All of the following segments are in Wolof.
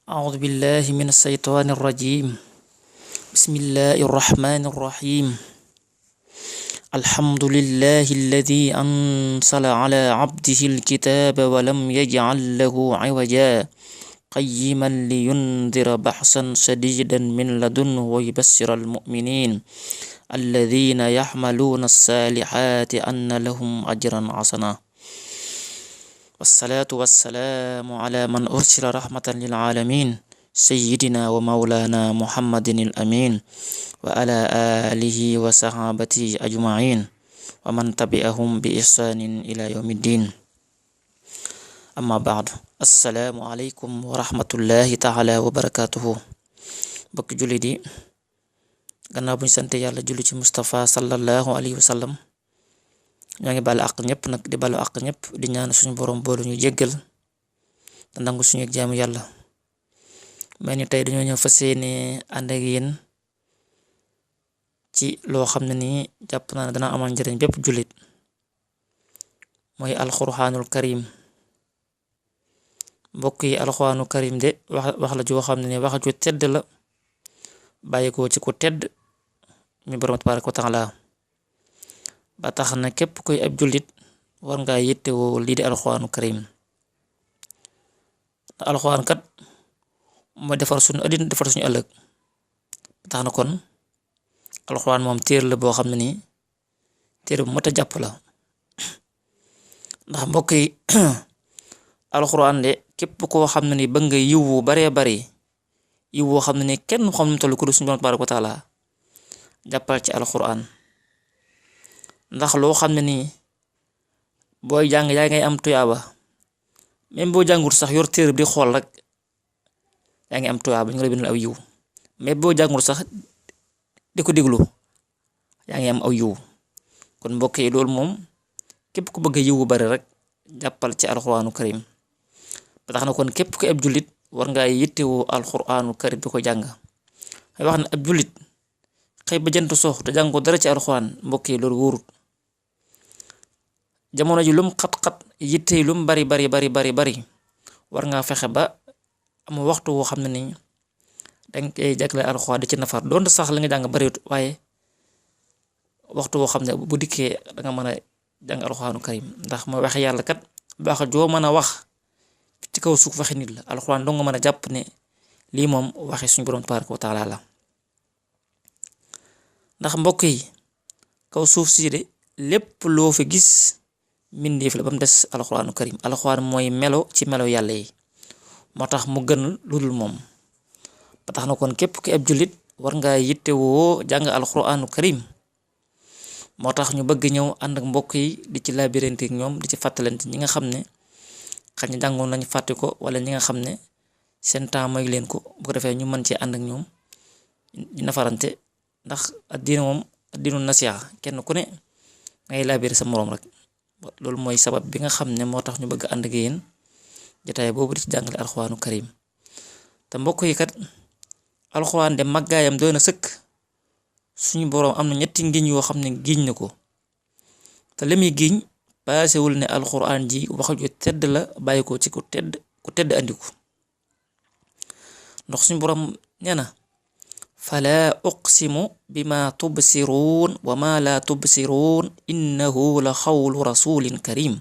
أعوذ بالله من الشيطان الرجيم. بسم الله الرحمن الرحيم. الحمد لله الذي أنزل على عبده الكتاب ولم يجعل له عوجا قيما لينذر بأسا شديدا من لدنه ويبشر المؤمنين الذين يحملون الصالحات أن لهم أجرا حسنا. والصلاة والسلام على من أرسل رحمة للعالمين سيدنا ومولانا محمد الأمين وعلى آله وصحابته أجمعين ومن تبعهم بإحسان إلى يوم الدين. أما بعد، السلام عليكم ورحمة الله تعالى وبركاته. bokk jullit yi, gannaaw buñ sant yàlla julli ci Mustafa sallallahu alayhi wa sallam, ñoo ngi balu àq ñëpp nag di balu àq ñëpp di ñaan suñu borom boolu ñu jéggal te nangu suñu jaamu yàlla. may ni tey dañoo ñëw fas yéene ànd ak yéen ci loo xam ne nii jàpp naa ne dana amal njëriñ bépp jullit, mooy alxuraanul karim. mbokk yi, alxuraanul karim de wax la joo xam ne nii wax ju tedd la, bàyyi ko ci ku tedd mi borom tabaaraka wa taala. ba tax na képp koy ab jullit war ngaa yittewoo lii di alxuraanu karim. alxuraan kat mooy defar suñu àddina defar suñu ëllëg. ba tax na kon alxuraan moom téer la boo xam ne nii téer bu mat a jàpp la. ndax mbokk yi, alxuraan de képp koo xam ne ni bëgg nga yiwu baree bari, yiw woo xam ne ni kenn xam nu tollu ko du suñu borom tabaaraka wa taala, jàppal ci alxuraan. ndax loo xam ne nii booy jàng yaa ngay am tuyaaba, même boo jàngut sax yor téere bi di xool rek yaa ngi am tuyaaba, ñu ngi la bindal aw yiw. mais boo jàngut sax di ko déglu yaa ngi am aw yiw. kon mbokk yi, loolu moom képp ku bëgg a yiw bu bari rek jàppal ci alxuraanu karim. ba tax na kon képp ku ab jullit war ngaa yittewoo alxuraanu karim di ko jàng. ay wax ne ab jullit xëy ba jant sox te jàngoo dara ci alxuraan, mbokk yi loolu wóorut. jamono ji lum xat-xat, yitte yi lum bari war ngaa fexe ba am waxtu woo xam ne ni danga koy jagle alxuraan di ci nafar. doonte sax la nga jàng bariwut, waaye waxtu woo xam ne bu dikkee danga mën a jàng alxuraanu karim. ndax mooy waxe yàlla kat, baax joo mën a wax ci kaw suuf waxe nit la, alxuraan doo nga mën a jàpp ne lii moom waxe suñu borom tabaaraka wa taala la. ndax mbokk yi, kaw suuf sii de lépp loo fi gis mbindeef la ba mu des alxuraanu karim. alxuraan mooy melo ci melo yàlla yi, moo tax mu gën lu dul moom. ba tax na kon képp ki ab jullit war ngaa yittewoo jàng alxuraanu karim. moo tax ñu bëgg ñëw ànd ak mbokk yi di ci labirante ak ñoom, di ci fàttalante ñi nga xam ne xëy na jàngoon nañu fàtte ko, wala ñi nga xam ne seen temps mooy leen ko, bu ko defee ñu mën cee ànd ak ñoom di nafarante. ndax addiina moom addiinu nasiha, kenn ku ne ngay labiré sa moroom rek. loolu mooy sabab bi nga xam ne moo tax ñu bëgg ànd ak yéen jotaay boobu di ci jàngale alxuraanu karim. te mbokk yi kat, alxuraan de màggaayam doy na sëkk. suñu boroom am na ñetti ngiñ yoo xam ne giñ na ko, te li muy giñ paasewul ne alxuraan ji wax ju tedd la, bàyyi ko ci ku tedd andi ko. ndax suñu boroom nee na fala uqsimu bima tubsiruun wa ma la tubsiruun innahu la xawlu rasulin karim.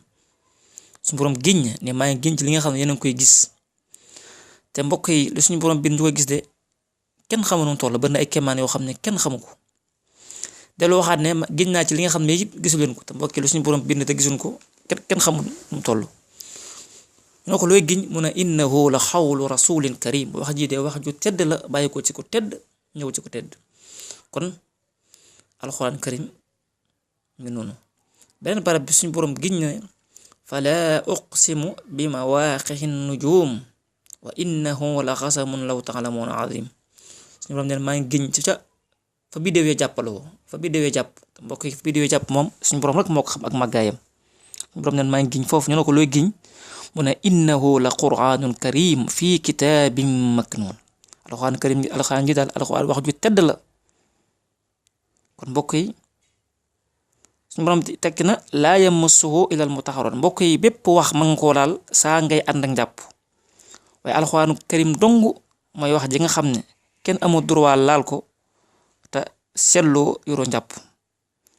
suñu boroom giñ ne maa ngi giñ ci li nga xam ne yéen a ngi koy gis. te mbokk yi, lu suñu boroom bind ñu koy gis de kenn xamu nu mu toll, bari na ay kéemaan yoo xam ne kenn xamu ko. dellu waxaat ne giñ naa ci li nga xam ne it gisu leen ko. te mbokk yi, lu suñu boroom bind te gisuñ ko kenn xamul nu mu toll. ñoo ko looy giñ mu ne innahu la xawlu rasulin karim. wax ji de wax ju tedd la, bàyyi ko ci ko tedd ñëw ci ko tedd. kon alxuraan karim ngi noonu. beneen barab bi suñu boroom giñ ne fala uqsimu bi mawaaqi'in nujum wa innahu la xasamun law ta'lamuuna azim. suñu boroom neen maa ngi giñ ci ca fa biddew ya jàppaloo, fa biddew ya jàpp. mbokk yi, fa biddew ya jàpp moom suñu boroom rek moo ko xam ak màggaayam. suñu boroom neen maa ngi giñ foofu. ñu ne ko looy giñ mu ne innahu la quraanun karim fii kitaabin maknuun. alxuraan karim gi, alxuraan ji daal alxuraan wax ju tedd la. kon mbokk yi, suñu boroom tekki na laa yamassuhu illal mutahharuun. mbokk yi, bépp wax mën nga koo laal saa ngay ànd ak njàpp, waaye alxuraanu karim dong mooy wax ji nga xam ne kenn amul droit laal ko te seetloo yoroo njàpp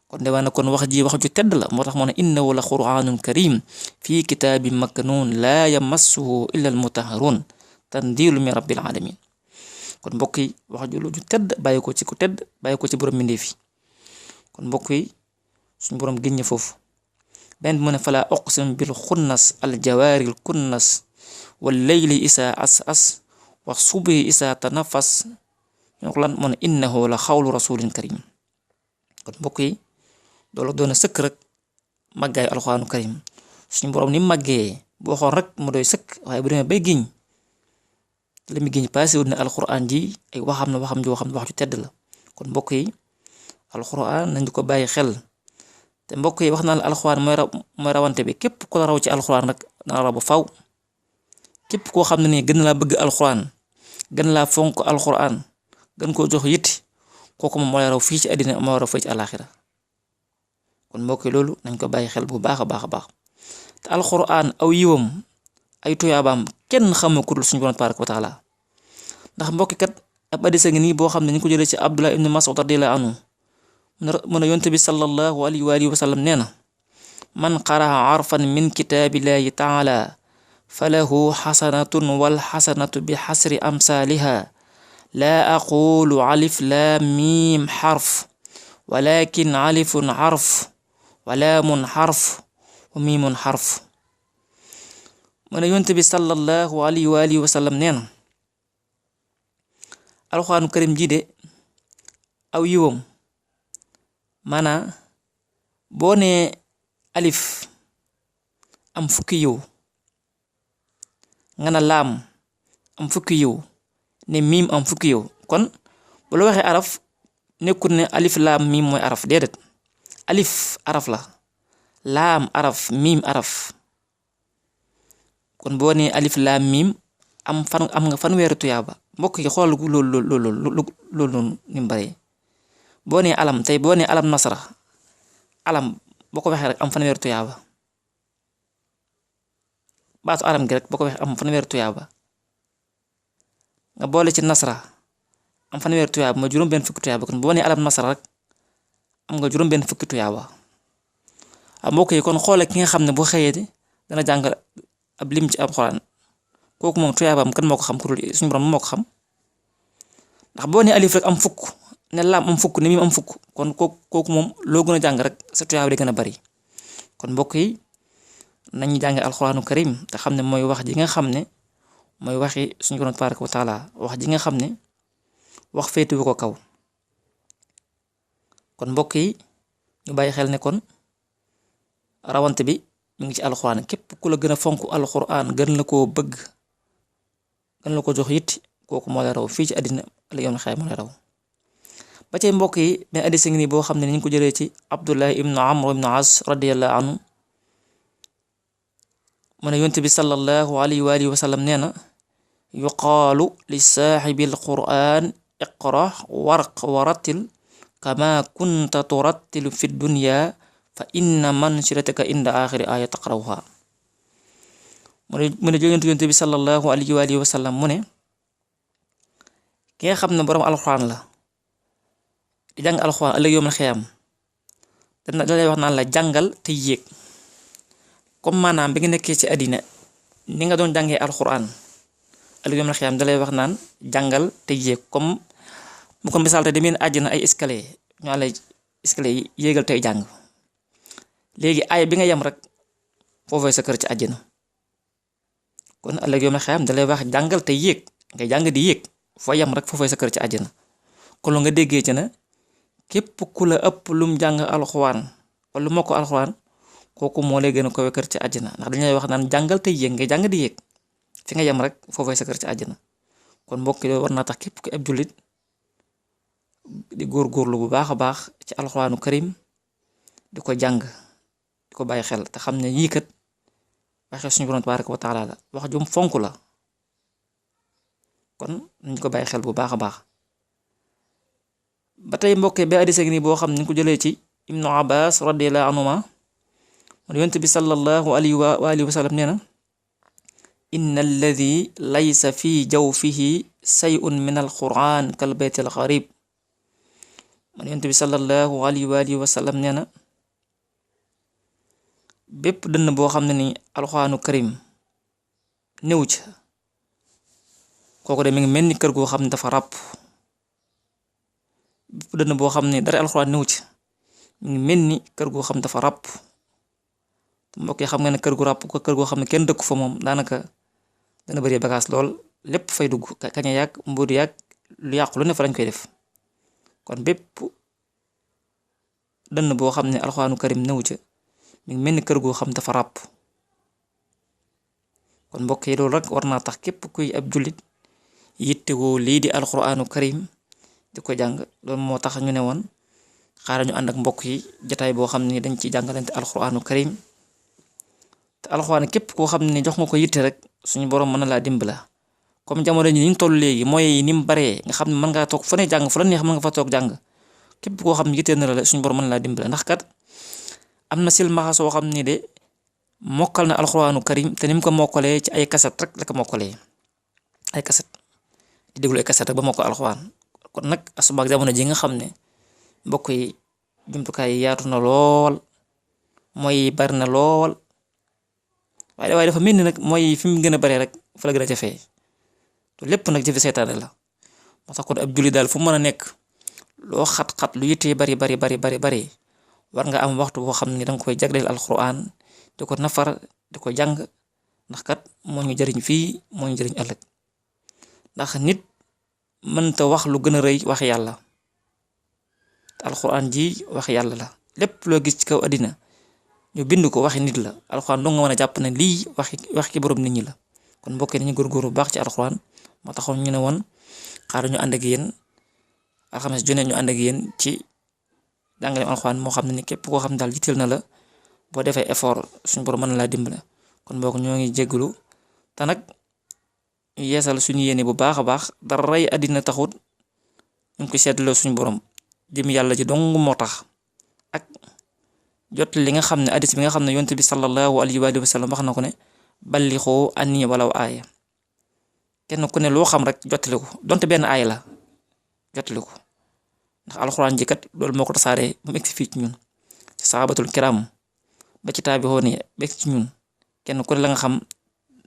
kon de waana kon wax ji wax ju tedd la moo tax moo ne innahu la qur'anun karim fii kitaabin maknuun laa yamassuhu illa almutahharun tanzilu min rabbil alamin kon mbokk yi wax ju lu ju tedd bàyyi ko ci ku tedd bàyyi ko ci borom mbindeef yi kon mbokk yi suñu borom giñ foofu benn mu ne fala uqsim bil xunnas al jawaaril kunnas wal layli isa as wa subhi isa tanafas ñoo ko lan mu ne innahu la xawlu rasulin karim kon mbokk yi loolu doon na sëkk rek màggaayu alxuraanu karim suñu borom ni màggee bu waxoon rek mu doy sëkk waaye bu demee bay giñ la mi giñ passé wut ne alxuraan ji ay waxam na waxam joo xam ne wax ju tedd la kon mbokk yi alxuraan nañ ko bàyyi xel te mbokk yi wax naa la alxuraan mooy rawante bi képp ku la raw ci alxuraan rek dana raw ba faw képp koo xam ne nii gën laa bëgg alxuraan gën laa fonk alxuraan gën koo jox yitti kooku moom moo lay raw fii ci àddina moo raw fii ci àlaaxira kon mbokk yi loolu nañ ko bàyyi xel bu baax a baax a baax te alxuraan aw yiwam ay tuyaabaam kenn xamoo ku dul suñu borom tabaaraka wa taala ndax mbokki kat ab hadiis ngi nii boo xam ne ñu ko jëlee ci Abdullah ibn Mas'ud radiyallahu anhu mu ne yonent bi sallallahu alayhi wa alihi wa sallam nee na man qaraa arfan min kitaabillahi taala falahu xasanatun wal xasanatu bi xasri amsaaliha laa aqulu alif laam miim xarf walakin alifun xarf wa laamun xarf wa miimun xarf mu ne yonent bi sallallahu alayhi wa alihi wa sallam nee na alxuraanu karim ji de aw yiwam maanaa boo ne alif am fukki yiw nga na laam am fukki yiw ne miim am fukki yiw kon bu la waxee araf nekkul ne alif laam miim mooy araf déedéet alif araf la laam araf miim araf kon boo ne alif laam miim am nga fanweeri tuyaaba mbokk yi xool loolu ni mu bare boo nee alam tey boo nee alam nasara alam boo ko waxee rek am fanweeri tuyaaba baatu alam gi rek boo ko waxee am fanweeri tuyaaba nga boole ci nasara am fanweeri tuyaaba ma juróom benn fukki tuyaaba kon boo nee alam nasara rek am nga juróom benn fukki tuyaaba mbokk yi kon xoole ki nga xam ne bu xëyee di dana jàng ab lim ci alxuraan kooku moom tuyaabaam kan moo ko xam ku dul suñu borom moo ko xam ndax boo nee alif rek am fukk ne laam am fukk ne miim am fukk kon kooku moom loo gën a jàng rek sa tuyaaba di gën a bari kon mbokk yi nañu jàng alxuraanu karim te xam ne mooy wax ji nga xam ne mooy waxi suñu borom tabaaraka wa taala wax ji nga xam ne wax féetuwu ko kaw kon mbokk yi ñu bàyyi xel ne kon rawante bi mu ngi ci alxuraan képp ku la gën a fonk alxuraan gën la koo bëgg gën la ko jox yitti kooku moo la raw fii ci àddina la yoon xay moo la raw ba tey mbokk yi benn hadiis ngi nii boo xam ne ni ñu ko jëlee ci Abdullah ibnu Amr ibnu As radiyallahu anhu mu ne yonent bi sallallahu alayhi wa alihi wa sallam nee na yuqaalu li saaxibi alquran iqra warq warattil kama kunta turattilu fi dunya fa inna manzilataka inda axiri aya taqrawha mu ne yonent bi sallallahu alayhi wa alihi wa sallam mu ne ki nga xam ne borom alquran la di jàng alxuraan ëllëg yawmal xiyaam da lay wax naan la jàngal te yéeg comme maanaam bi nga nekkee ci àddina ni nga doon jàngee alxuraan ëllëg yawmal xiyaam da lay wax naan jàngal te yéeg comme mu ko misaal te demeen àjjana ay escalier ñu lay escalier yi yéegal tey jàng léegi aaya bi nga yem rek foofee sa kër ci àjjana kon ëllëg yawmal xiyaam da lay wax jàngal te yéeg ngay jàng di yéeg foo yem rek foofee sa kër ci àjjana kon lu nga déggee ci na képp ku la ëpp lum jàng alxuraan wala lu moo ko alxuraan kooku moo lay gën a kowe kër ci àjjana ndax dañuy wax naan jàngal te yéeg ngay jàng di yéeg fi nga yem rek foofay sa kër ci àjjana kon mbokk yi war naa tax képp ku ab jullit di góorgóorlu bu baax a baax ci alxuraanu karim di ko jàng di ko bàyyi xel te xam ne yii kat waxee suñu borom tabaaraka wa taala la wax jum fonk la kon nañ ko bàyyi xel bu baax a baax ba tey mbokk ba hadiis nii boo xam ne ñu ko jëlee ci ibnu abbas radiyallahu anhuma mu ne yonent bi sallallahu alayhi wa alihi wa sallam nee na inna alladi laysa fi jawfihi say'un min alquran kal bayti alxarib man yonent bi sallallahu alayhi wa alihi wa sallam nee na bépp dënn boo xam ne ni alxuraanu karim néew ca kooku de mi ngi mel ni kër goo xam ne dafa ràpp bépp dënn boo xam ne dara alxuraan néew ca mi ngi mel ni kër goo xam ne dafa ràpp mbokk yi xam nga ne kër gu ràpp ko kër goo xam ne kenn dëkku fa moom daanaka dana bëri bagage lool lépp fay dugg kaña yàgg mbuudu yàgg lu yàqu lu ne fa lañ koy def kon bépp dënn boo xam ne alxuraanu karim néew ca mi ngi mel ni kër goo xam dafa ràpp kon mbokk yi loolu rek war naa tax képp kuy ab jullit yittewoo lii di alxuraanu karim di ko jàng loolu moo tax ñu ne woon xaaral ñu ànd ak mbokk yi jotaay boo xam ne dañ ci jàngalante alxuraanu karim te alxuraan képp koo xam ne jox nga ko yitte rek suñu borom mën na laa dimbala comme jamono ji ni ñu toll léegi mooy ni mu baree nga xam ne mën ngaa toog fa ne jàng fu la neex mën nga fa toog jàng képp koo xam ne yitte na la suñu borom mën na laa dimbala ndax kat am na silmaxa soo xam ni de mokkal na alxuraanu karim te ni mu ko mokkalee ci ay kaset rek la ko mokkalee ay kaset di déglu ay kaset rek ba mokkal alxuraan kon nag asubaak jamono ji nga xam ne mbokk yi jumtukaay yi yaatu na lool mooy bari na lool waaye dafa mel ni nag mooy fi mu gën a baree rek fa la gën a jafee te lépp nag jëfe seetaane la moo tax kon ab julli daal fu mën a nekk loo xat-xat lu yittee bari war nga am waxtu boo xam ne danga koy jagleel alxuraan di ko nafar di ko jàng ndax kat moo ñu jëriñ fii moo ñu jëriñ ëllëg ndax nit mënta wax lu gën a rëy wax yàlla te alxuraan ji wax yàlla la lépp loo gis ci kaw àddina ñu bind ko waxi nit la alxuraan doo nga mën a jàpp ne lii wax ki borom nit ñi la kon mbokk yi nañu góorgóorlu bu baax ci alxuraan moo taxoon ñu ne woon xaaral ñu ànd ak yéen alxames ju ne ñu ànd ak yéen ci jàngale alxuraan moo xam ne ni képp koo xam ne daal yitteel na la boo defee effort suñu borom mën na laa dimbale kon bokk ñoo ngi jégalu te nag yeesal suñu yéene bu baax a baax dara rey àddina taxut ñu ngi koy seetloo suñu borom jëm yàlla ji dong moo tax ak jot li nga xam ne hadis bi nga xam ne yonent bi sallallahu alayhi wa sallam wax na ko ne ballixoo anni walaw aaya kenn ku ne loo xam rek jottali ko donte benn aaya la jottali ko ndax alxuraan ji kat loolu moo ko tasaaree ba mu egsi fii ci ñun ci sahabatul kiram ba ci taabixoon yi ba egsi ci ñun kenn ku ne la nga xam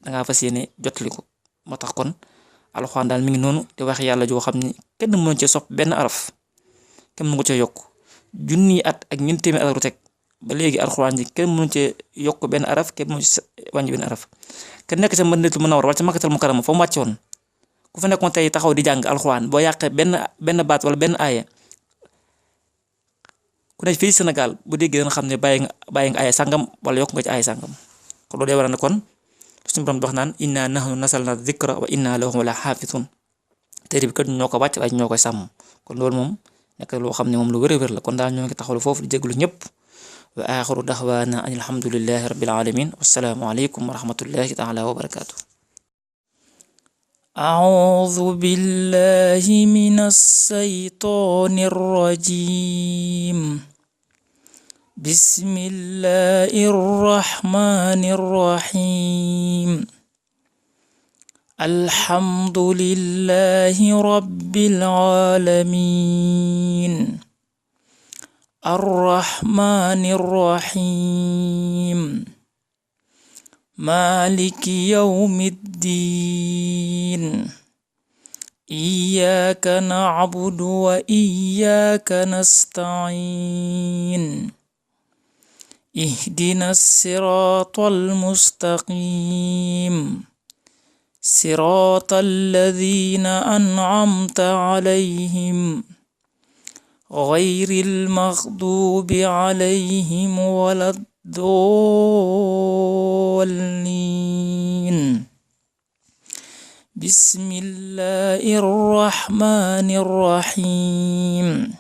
dangaa fas yéene jottali ko moo tax kon alxuraan daal mi ngi noonu di wax yàlla joo xam ni kenn mënu cee sopp benn araf kenn mënu ko cee yokk junni at ak ñeent téeméer at ru teg ba léegi alxuraan ji kenn mënu cee yokk benn araf kenn mënu ci wàññi benn araf kenn nekk ca Madinatul Munawwara wala ca Makkatal Mukarrama fa mu wàccoon ku fa nekkoon tey taxaw di jàng alxuraan boo yàqee benn baat wala benn aaya ku ne fii Sénégal bu déggee dana xam ne bàyyi nga aaya sàngam wala yokk nga ci aaya sàngam kon loolu day waral ne kon suñu borom wax naan inna nahnu nasalna dhikra wa inna lahu la xaafizun téere bi kat ñoo ko wàcc waaye ñoo koy sàmm kon loolu moom nekk loo xam ne moom lu wér la kon daal ñoo ngi taxawlu foofu di jéglu ñëpp wa axiru daxwaana an alhamdulillahi rabbil alamin wassalaamu aleykum wa rahmatullahi taala wa barakatuh أعوذ بالله من الشيطان الرجيم بسم الله الرحمن الرحيم الحمد لله رب العالمين الرحمن الرحيم مالك يوم الدين إياك نعبد وإياك نستعين اهدنا الصراط المستقيم صراط الذين أنعمت عليهم غير المغضوب عليهم ولا الضالين بسم الله الرحمن الرحيم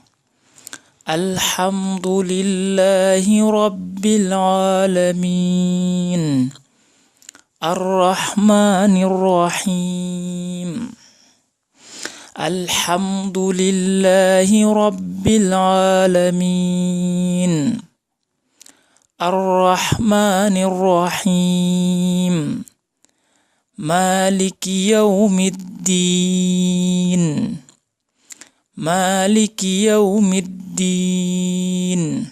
الحمد لله رب العالمين الرحمن الرحيم الحمد لله رب العالمين الرحمن الرحيم مالك يوم الدين مالك يوم الدين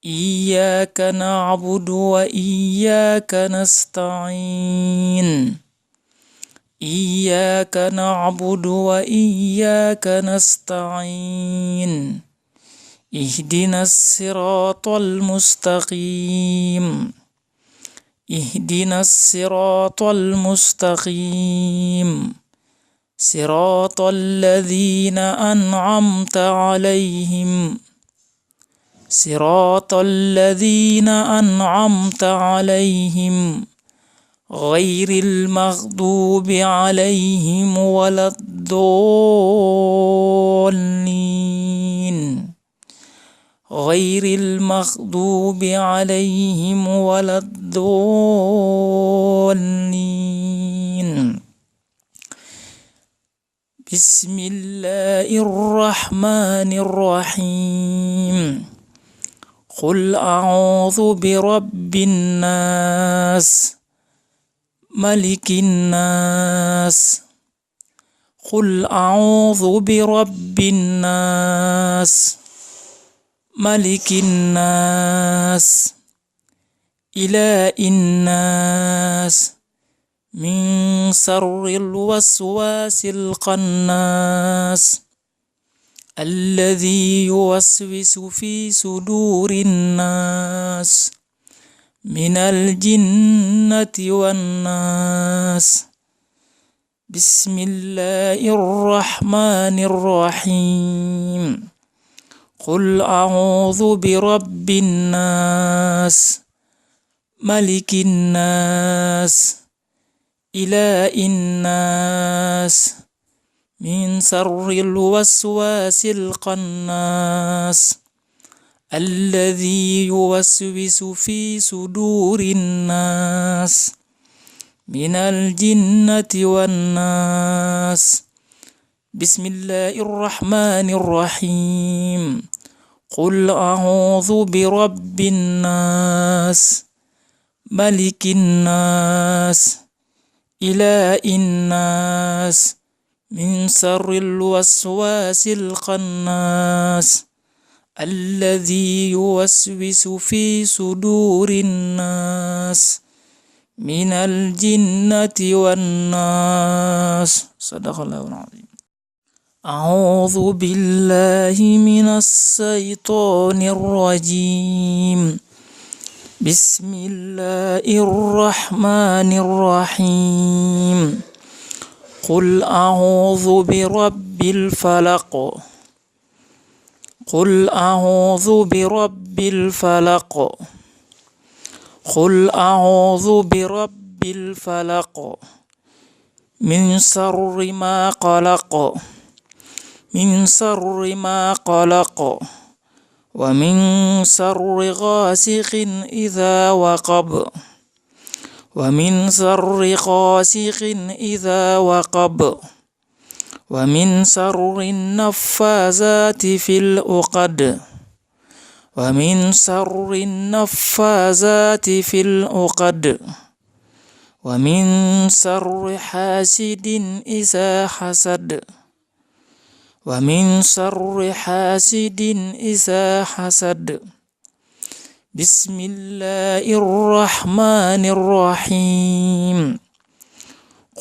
إياك نعبد وإياك نستعين إياك نعبد وإياك نستعين اهدنا الصراط المستقيم اهدنا الصراط المستقيم صراط الذين أنعمت عليهم صراط الذين أنعمت عليهم غير المغضوب عليهم ولا الضالين غير المغضوب عليهم ولا الضالين بسم الله الرحمن الرحيم قل أعوذ برب الناس ملك الناس قل أعوذ برب الناس ملك الناس إله الناس من شر الوسواس الخناس الذي يوسوس في صدور الناس من الجنة والناس بسم الله الرحمن الرحيم قل أعوذ برب الناس ملك الناس إله الناس من شر الوسواس الخناس الذي يوسوس في صدور الناس من الجنة والناس بسم الله الرحمن الرحيم قل أعوذ برب الناس ملك الناس إله الناس من شر الوسواس الخناس الذي يوسوس في صدور الناس من الجنة والناس صدق الله العظيم. أعوذ بالله من الشيطان الرجيم بسم الله الرحمن الرحيم قل أعوذ برب الفلق قل أعوذ برب الفلق قل أعوذ برب الفلق من شر ما قلق من شر ما قلق ومن شر غاسق إذا وقب ومن شر غاسق إذا وقب ومن شر النفاثات في العقد ومن شر النفاثات في العقد ومن شر حاسد إذا حسد ومن شر حاسد إذا حسد بسم الله الرحمن الرحيم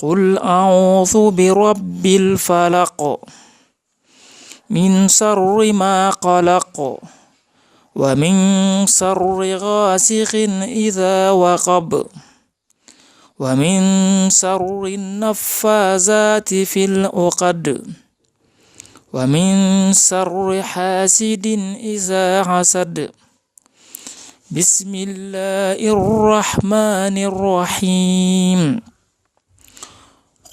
قل أعوذ برب الفلق من شر ما قلق ومن شر غاسق إذا وقب ومن شر النفاثات في العقد ومن شر حاسد إذا حسد بسم الله الرحمن الرحيم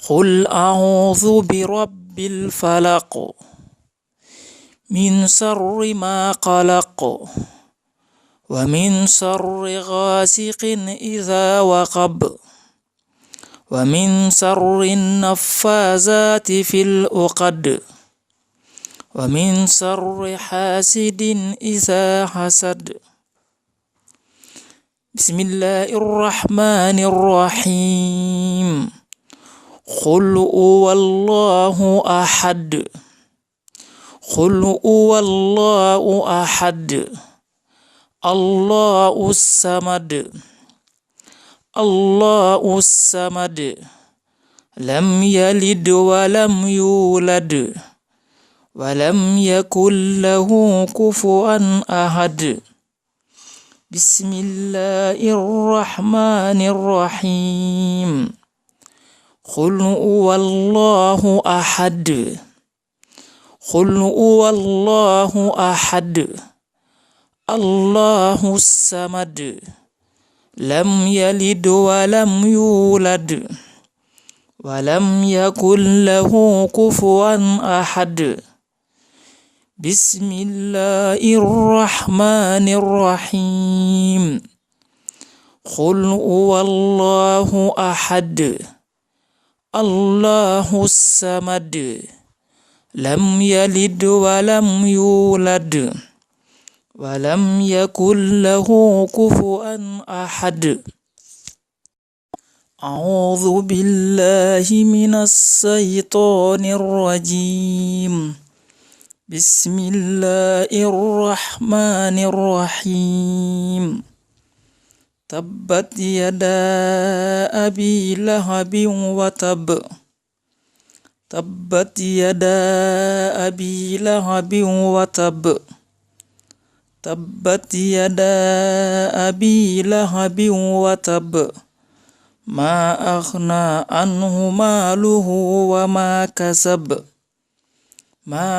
قل أعوذ برب الفلق من شر ما قلق ومن شر غاسق إذا وقب ومن شر النفاثات في العقد ومن شر حاسد إذا حسد بسم الله الرحمن الرحيم قل هو الله أحد قل هو الله أحد الله الصمد الله الصمد لم يلد ولم يولد ولم يكن له كفوا أحد بسم الله الرحمن الرحيم قل هو الله أحد قل هو الله أحد الله الصمد لم يلد ولم يولد ولم يكن له كفوا أحد بسم الله الرحمن الرحيم قل هو الله أحد الله الصمد لم يلد ولم يولد ولم يكن له كفوا أحد أعوذ بالله من الشيطان الرجيم بسم الله الرحمن الرحيم تبت يدا أبي لهب وتب تبت يدا أبي لهب وتب تبت يدا أبي لهب وتب ما أغنى عنه ماله وما كسب ما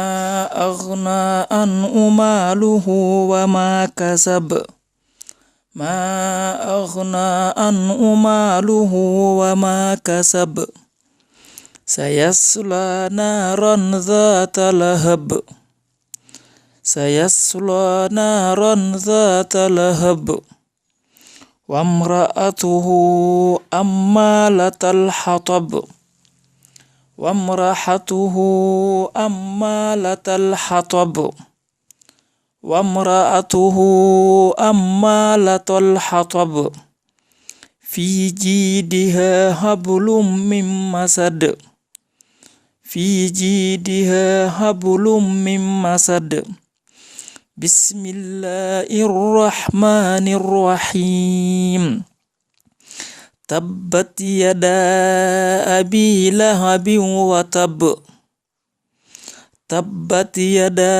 أغنى عنه ماله وما كسب ما أغنى عنه ماله وما كسب سيصلى نارا ذات لهب سيصلى نارا ذات لهب وامرأته أمالة الحطب وامرأته أمالة الحطب وامرأته أمالة الحطب في جيدها حبل من مسد في جيدها حبل من مسد بسم الله الرحمن الرحيم تبت يدا أبي لهب وتب تبت يدا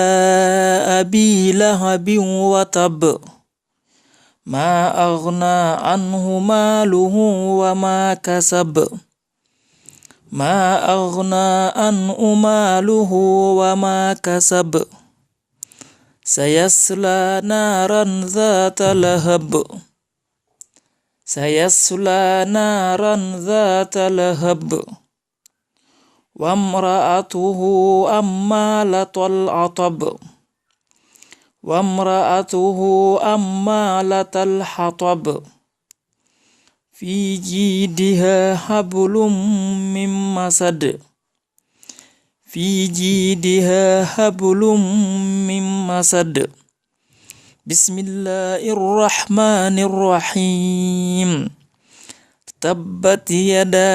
أبي لهب وتب ما أغنى عنه ماله وما كسب ما أغنى عنه ماله وما كسب سيصلى نارا ذات لهب سيصلى نارا ذات لهب وامرأته أمالة الحطب وامرأته أمالة الحطب في جيدها حبل من مسد في جيدها حبل من مسد بسم الله الرحمن الرحيم تبت يدا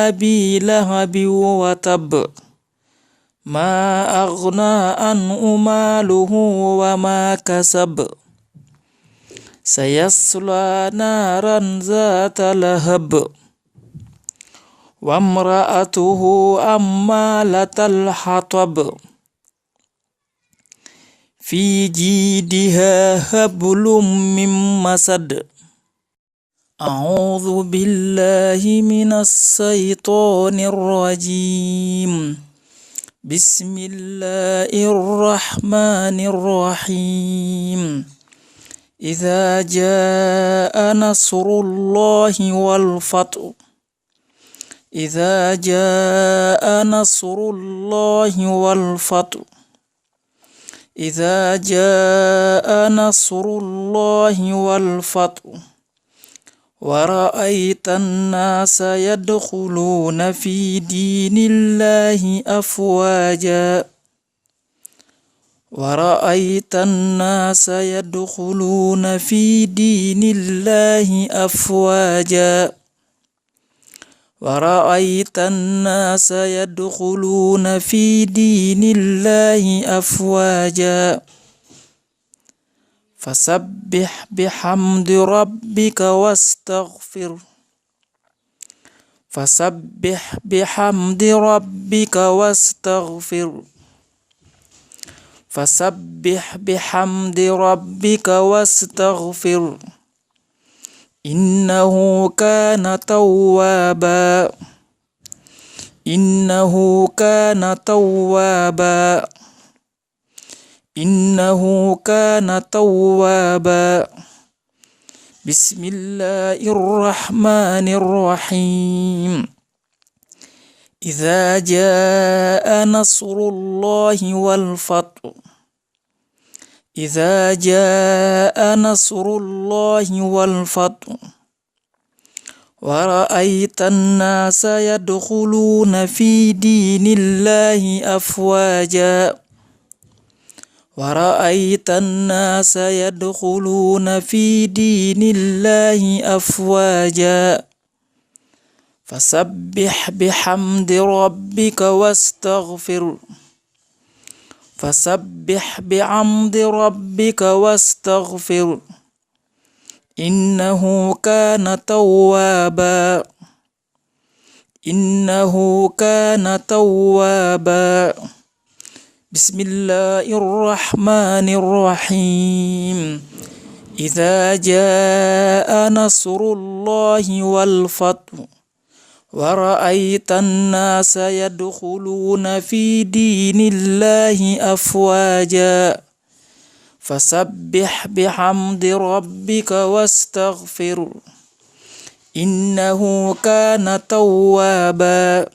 أبي لهب وتب ما أغنى عنه ماله وما كسب سيصلى نارا ذات لهب وامرأته أمالة الحطب في جيدها حبل من مسد أعوذ بالله من الشيطان الرجيم بسم الله الرحمن الرحيم إذا جاء نصر الله والفتح إذا جاء نصر الله والفتح إذا جاء نصر الله والفتح ورأيت الناس يدخلون في دين الله أفواجا ورأيت الناس يدخلون في دين الله أفواجا ورأيت الناس يدخلون في دين الله أفواجا فسبح بحمد ربك واستغفر فسبح بحمد ربك واستغفر فسبح بحمد ربك واستغفر إنه كان توابا إنه كان توابا إنه كان توابا بسم الله الرحمن الرحيم إذا جاء نصر الله والفتح إذا جاء نصر الله والفتح ورأيت الناس يدخلون في دين الله أفواجا ورأيت الناس يدخلون في دين الله أفواجا فسبح بحمد ربك واستغفر فسبح بحمد ربك واستغفر إنه كان توابا إنه كان توابا بسم الله الرحمن الرحيم إذا جاء نصر الله والفتح ورأيت الناس يدخلون في دين الله أفواجا فسبح بحمد ربك واستغفر إنه كان توابا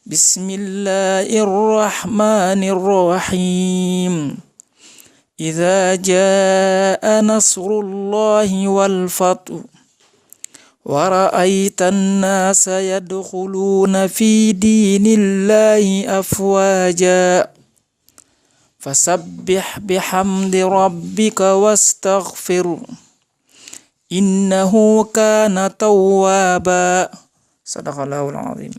بسم الله الرحمن الرحيم إذا جاء نصر الله والفتح ورأيت الناس يدخلون في دين الله أفواجا فسبح بحمد ربك واستغفر إنه كان توابا صدق الله العظيم.